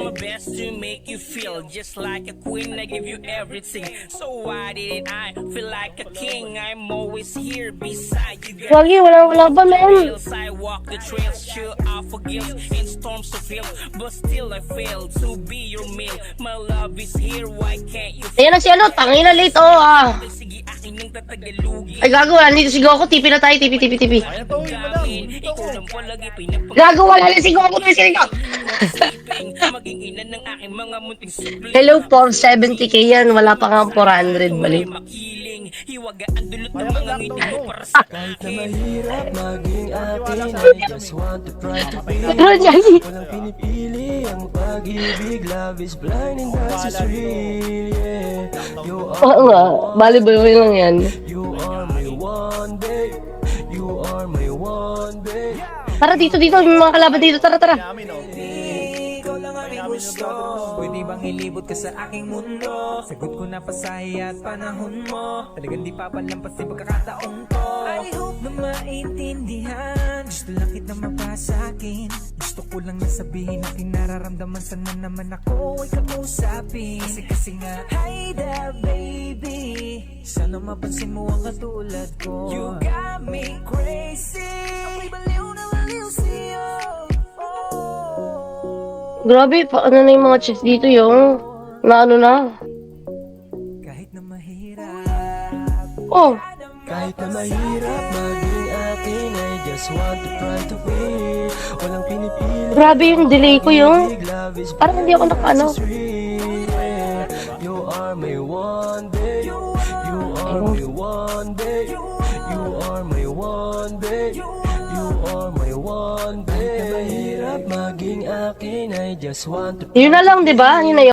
my best to make you feel just like a queen. I give you everything. So why didn't I feel like a king? I'm always here beside you, girl. Wagi, wala ba, men? I walk the trails, chill out for guilt in storms of hell, but still I fail to be your meal. My love is here, why can't you Ayan na si ano, tangina late, oh, ah. sige akin ng tatagalugi? Ay, gago, nandito si Goku, tipi na tayo, tipi. Kaya to, madam. Dito Ikaw ko. lang palagi pinapag Gago, wala na si Goku, may sinigaw. maging ina ng aking mga munting supli. Hello, 470k yan, wala pa nga 400, balik. Makiling, hiwagaan dulot ng mga ngiti mo para sa Kahit na mahirap maging akin, I just want to try to be. Pero Jackie, Walang pinipili ang pag-ibig. Love is blind and that's is real, yeah. You are, oo nga, bali ba lang yan? you are my one, babe. You are my one, babe. Tara dito, may mga kalaban dito, tara. Amin, oh. Ikaw lang aming gusto. Pwede bang ilibot ka sa aking mundo? Sagot ko na pasahe at panahon mo. Talagang di papalampas sa pagkakataong to. I hope na maintindihan. Gusto lang kita mapasakin. Gusto ko lang na sabihin aking nararamdaman. Sana naman ako ay kausapin. Kasi nga, hi there baby. Sana mapansin mo ang katulad ko. You got me crazy. Ako'y baliw na baliw sa'yo. Grabe, ano na yung mga chest dito yung, na ano na. Kahit na mahirap. Oh, Kahit na mahirap maging akin, I just want to try to be. Walang pinipili. grabe yung delay ko yung, Love is parang hindi ako nakaano. real, yeah. You are my one, babe. You are my one, babe. You are my one, babe. You are my one, babe. Kahit na mahirap maging akin, I just want to Yun na lang, di ba? Yun na yun.